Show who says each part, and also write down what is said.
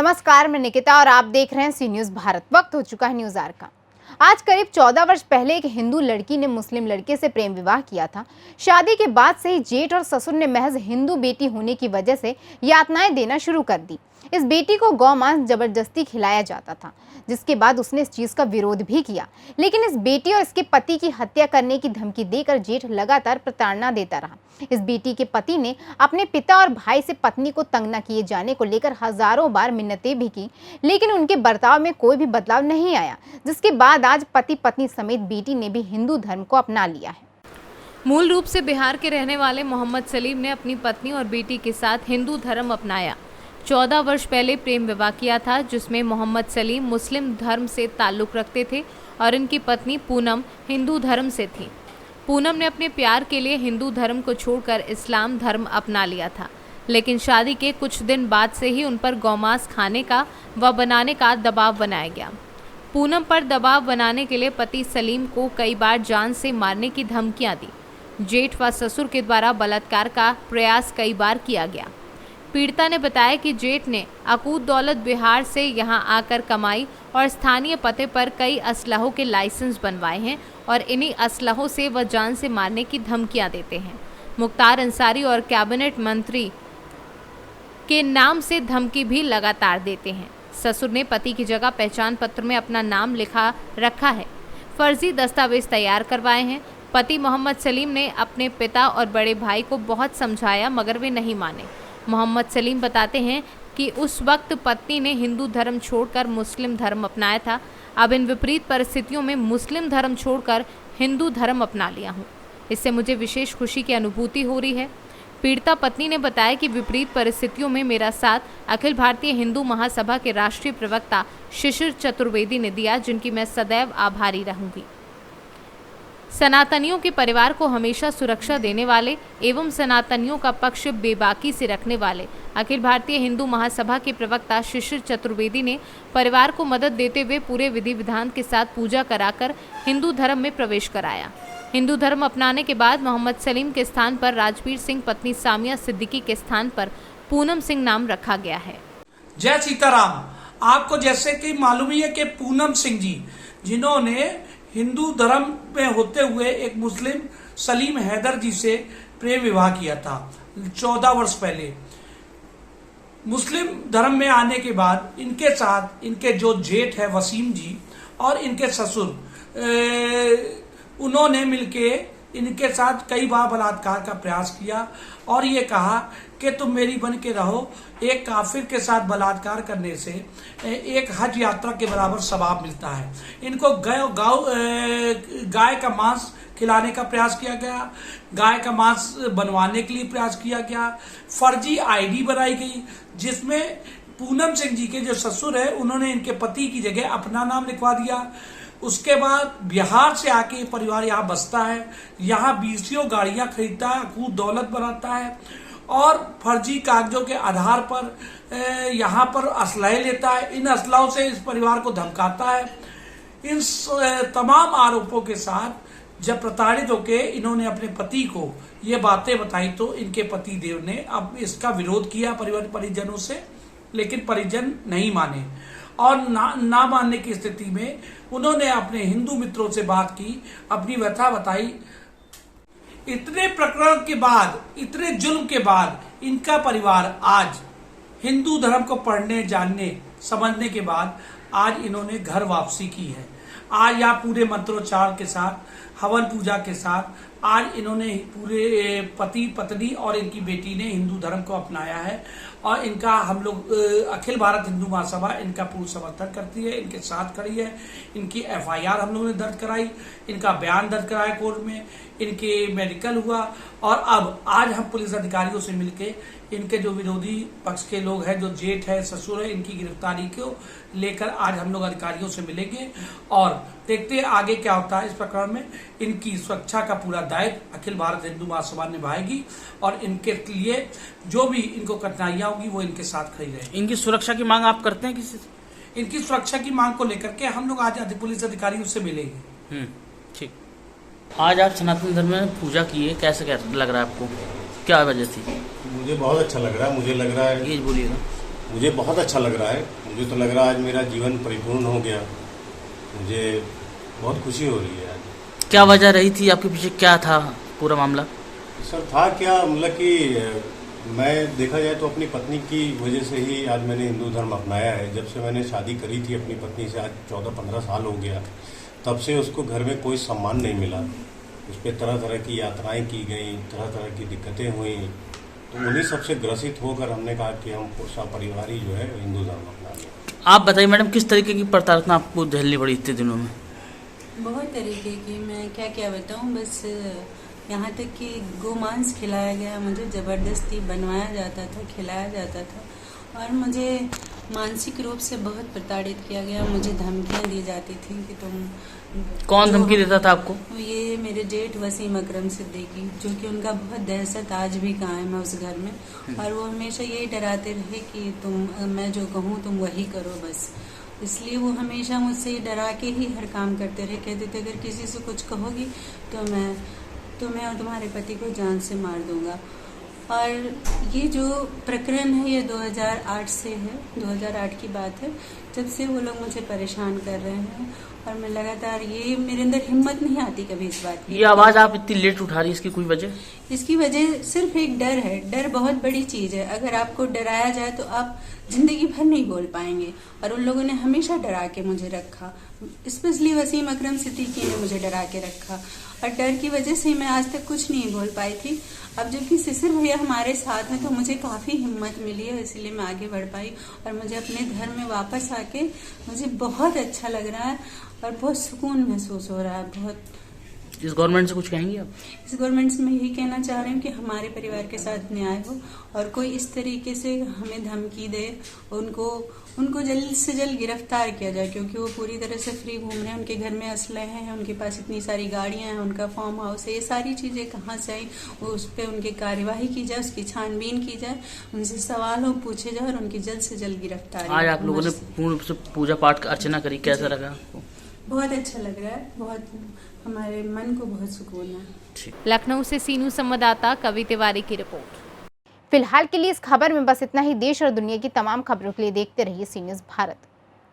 Speaker 1: नमस्कार, मैं निकिता और आप देख रहे हैं सी न्यूज़ भारत। वक्त हो चुका है न्यूज़ आवर का। आज करीब 14 वर्ष पहले एक हिंदू लड़की ने मुस्लिम लड़के से प्रेम विवाह किया था। शादी के बाद से ही जेठ और ससुर ने महज हिंदू बेटी होने की वजह से यातनाएं देना शुरू कर दी। इस बेटी को गौ मांस जबरदस्ती खिलाया जाता था, जिसके बाद उसने इस चीज का विरोध भी किया। लेकिन इस बेटी और इसके पति की हत्या करने की धमकी देकर जेठ लगातार प्रताड़ना देता रहा। इस बेटी के पति ने अपने पिता और भाई से पत्नी को तंग न किए जाने को लेकर हजारों बार मिन्नतें भी की, लेकिन उनके बर्ताव में कोई भी बदलाव नहीं आया, जिसके बाद आज पति पत्नी समेत बेटी ने भी हिंदू धर्म को अपना लिया है।
Speaker 2: मूल रूप से बिहार के रहने वाले मोहम्मद सलीम ने अपनी पत्नी और बेटी के साथ हिंदू धर्म अपनाया। 14 वर्ष पहले प्रेम विवाह किया था, जिसमें मोहम्मद सलीम मुस्लिम धर्म से ताल्लुक़ रखते थे और इनकी पत्नी पूनम हिंदू धर्म से थी। पूनम ने अपने प्यार के लिए हिंदू धर्म को छोड़कर इस्लाम धर्म अपना लिया था, लेकिन शादी के कुछ दिन बाद से ही उन पर गौमांस खाने का व बनाने का दबाव बनाया गया। पूनम पर दबाव बनाने के लिए पति सलीम को कई बार जान से मारने की धमकियां दी। जेठ व ससुर के द्वारा बलात्कार का प्रयास कई बार किया गया। पीड़िता ने बताया कि जेठ ने अकूत दौलत बिहार से यहां आकर कमाई और स्थानीय पते पर कई असलहों के लाइसेंस बनवाए हैं और इन्हीं असलहों से वह जान से मारने की धमकियां देते हैं। मुख्तार अंसारी और कैबिनेट मंत्री के नाम से धमकी भी लगातार देते हैं। ससुर ने पति की जगह पहचान पत्र में अपना नाम लिखा रखा है, फर्जी दस्तावेज तैयार करवाए हैं। पति मोहम्मद सलीम ने अपने पिता और बड़े भाई को बहुत समझाया, मगर वे नहीं माने। मोहम्मद सलीम बताते हैं कि उस वक्त पत्नी ने हिंदू धर्म छोड़कर मुस्लिम धर्म अपनाया था। अब इन विपरीत परिस्थितियों में मुस्लिम धर्म छोड़कर हिंदू धर्म अपना लिया हूँ। इससे मुझे विशेष खुशी की अनुभूति हो रही है। पीड़िता पत्नी ने बताया कि विपरीत परिस्थितियों में मेरा साथ अखिल भारतीय हिंदू महासभा के राष्ट्रीय प्रवक्ता शिशिर चतुर्वेदी ने दिया, जिनकी मैं सदैव आभारी रहूंगी। सनातनियों के परिवार को हमेशा सुरक्षा देने वाले एवं सनातनियों का पक्ष बेबाकी से रखने वाले अखिल भारतीय हिंदू महासभा के प्रवक्ता शिशिर चतुर्वेदी ने परिवार को मदद देते हुए पूरे विधि विधान के साथ पूजा कराकर हिंदू धर्म में प्रवेश कराया। हिंदू धर्म अपनाने के बाद मोहम्मद सलीम के स्थान पर राजवीर सिंह, पत्नी सामिया सिद्दीकी के स्थान पर पूनम सिंह नाम रखा गया है।
Speaker 3: जय सीताराम। आपको जैसे कि मालूम ही है कि पूनम सिंह जी, जिन्होंने हिंदू धर्म में होते हुए एक मुस्लिम सलीम हैदर जी से प्रेम विवाह किया था 14 वर्ष पहले। मुस्लिम धर्म में आने के बाद इनके साथ इनके जो जेठ है वसीम जी और इनके ससुर, उन्होंने मिलके इनके साथ कई बार बलात्कार का प्रयास किया और ये कहा कि तुम मेरी बन के रहो। एक काफिर के साथ बलात्कार करने से एक हज यात्रा के बराबर सवाब मिलता है। इनको गाय का मांस खिलाने का प्रयास किया गया, गाय का मांस बनवाने के लिए प्रयास किया गया। फर्जी आईडी बनाई गई, जिसमें पूनम सिंह जी के जो ससुर है उन्होंने इनके पति की जगह अपना नाम लिखवा दिया। उसके बाद बिहार से आके परिवार यहाँ बसता है, यहाँ 20 गाड़ियां खरीदता है, अकूत दौलत बनाता है और फर्जी कागजों के आधार पर यहाँ पर असलहे लेता है। इन असलहों से इस परिवार को धमकाता है। इन तमाम आरोपों के साथ जब प्रताड़ित होकर इन्होंने अपने पति को ये बातें बताई तो इनके पति देव ने अब इसका विरोध किया परिजनों से, लेकिन परिजन नहीं माने और ना मानने की स्थिति में उन्होंने अपने हिंदू मित्रों से बात की, अपनी व्यथा बताई। इतने प्रकरण के बाद, इतने जुल्म के बाद इनका परिवार आज हिंदू धर्म को पढ़ने, जानने, समझने के बाद आज इन्होंने घर वापसी की है। आज यहाँ पूरे मंत्रोच्चार के साथ, हवन पूजा के साथ आज इन्होंने पूरे पति पत्नी और इनकी बेटी ने हिंदू धर्म को अपनाया है और इनका हम लोग अखिल भारत हिंदू महासभा इनका पूर्ण समर्थन करती है, इनके साथ खड़ी है। इनकी FIR हम लोगों ने दर्ज कराई, इनका बयान दर्ज कराया कोर्ट में, इनके मेडिकल हुआ और अब आज हम पुलिस अधिकारियों से मिलके इनके जो विरोधी पक्ष के लोग हैं, जो जेठ है, ससुर है, इनकी गिरफ्तारी को लेकर आज हम लोग अधिकारियों से मिलेंगे और देखते हैं आगे क्या होता है इस प्रकरण में। इनकी सुरक्षा का पूरा दायित्व अखिल भारत हिंदू महासभा निभाएगी और इनके लिए जो भी इनको कठिनाइयां होगी वो इनके साथ खड़ी रहेगी।
Speaker 4: इनकी सुरक्षा की मांग आप करते हैं किसी से?
Speaker 3: इनकी सुरक्षा की मांग को लेकर के हम लोग आज पुलिस अधिकारियों से मिलेंगे।
Speaker 4: ठीक। आज आप सनातन धर्म में पूजा की है, कैसे लग रहा है आपको? क्या वजह थी?
Speaker 5: मुझे बहुत अच्छा लग रहा है। मुझे लग रहा है
Speaker 4: ये बोलिएगा।
Speaker 5: मुझे बहुत अच्छा लग रहा है। मुझे तो लग रहा है आज मेरा जीवन परिपूर्ण हो गया। मुझे बहुत खुशी हो रही है आज।
Speaker 4: क्या वजह रही थी आपके पीछे, क्या था पूरा मामला?
Speaker 5: सर था क्या, मतलब कि मैं देखा जाए तो अपनी पत्नी की वजह से ही आज मैंने हिंदू धर्म अपनाया है। जब से मैंने शादी करी थी अपनी पत्नी से, आज 14-15 साल हो गया, तब से उसको घर में कोई सम्मान नहीं मिला। उस पर तरह तरह की यात्राएं की गई, तरह तरह की दिक्कतें हुई। तो उन्हीं सबसे ग्रसित होकर हमने कहा कि हम सपरिवार ही जो है हिंदू धर्म अपना लें।
Speaker 4: आप बताइए मैडम, किस तरीके की प्रताड़ना आपको झेलनी पड़ी इतने दिनों में?
Speaker 6: बहुत तरीके की, मैं क्या क्या बताऊं। बस यहाँ तक कि गोमांस खिलाया गया, मुझे ज़बरदस्ती बनवाया जाता था, खिलाया जाता था, और मुझे मानसिक रूप से बहुत प्रताड़ित किया गया। मुझे धमकियाँ दी जाती थी कि तुम।
Speaker 4: कौन धमकी देता था आपको?
Speaker 6: ये मेरे जेठ वसीम अकरम सिद्दीकी, जो कि उनका बहुत दहशत आज भी कायम है उस घर में, और वो हमेशा यही डराते रहे कि तुम, मैं जो कहूँ तुम वही करो बस। इसलिए वो हमेशा मुझसे डरा के ही हर काम करते रहे। कहते थे अगर किसी से कुछ कहोगी तो मैं तुम्हें और तुम्हारे पति को जान से मार दूंगा। और ये जो प्रकरण है ये 2008 से है, 2008 की बात है, जब से वो लोग मुझे परेशान कर रहे हैं। और मैं लगातार, ये मेरे अंदर हिम्मत नहीं आती कभी इस बात की।
Speaker 4: ये आवाज़ आप इतनी लेट उठा रही है, इसकी कोई वजह?
Speaker 6: इसकी वजह सिर्फ एक डर है। डर बहुत बड़ी चीज है। अगर आपको डराया जाए तो आप जिंदगी भर नहीं बोल पाएंगे, और उन लोगों ने हमेशा डरा के मुझे रखा। स्पेशली वसीम अकरम सिद्दीकी ने मुझे डरा के रखा, और डर की वजह से मैं आज तक कुछ नहीं बोल पाई थी। अब जबकि सिसिर भैया हमारे साथ हैं तो मुझे काफ़ी हिम्मत मिली है, इसलिए मैं आगे बढ़ पाई। और मुझे अपने धर्म में वापस आके मुझे बहुत अच्छा लग रहा है और बहुत सुकून महसूस हो रहा है। बहुत।
Speaker 4: इस गवर्नमेंट से कुछ कहेंगे आप?
Speaker 6: इस गवर्नमेंट से मैं यही कहना चाह रही हूँ कि हमारे परिवार के साथ न्याय हो, और कोई इस तरीके से हमें धमकी दे, उनको जल्द से जल्द गिरफ्तार किया जाए, क्योंकि वो पूरी तरह से फ्री घूम रहे हैं। उनके घर में असलहे हैं, उनके पास इतनी सारी गाड़ियां हैं, उनका फार्म हाउस है। ये सारी चीज़ें कहाँ से आई, वो उस पर उनकी कार्यवाही की जाए, उसकी छानबीन की जाए, उनसे सवाल पूछे जाए, और उनकी जल्द से जल्द गिरफ्तारी।
Speaker 4: आज आप लोगों ने पूर्ण रूप से पूजा पाठ अर्चना करी, कैसा लगा आपको?
Speaker 6: बहुत अच्छा लग रहा है, बहुत, हमारे मन को बहुत सुकून है।
Speaker 2: लखनऊ से सीनू संवाददाता कवि तिवारी की रिपोर्ट।
Speaker 1: फिलहाल के लिए इस खबर में बस इतना ही। देश और दुनिया की तमाम खबरों के लिए देखते रहिए सी न्यूज़ भारत।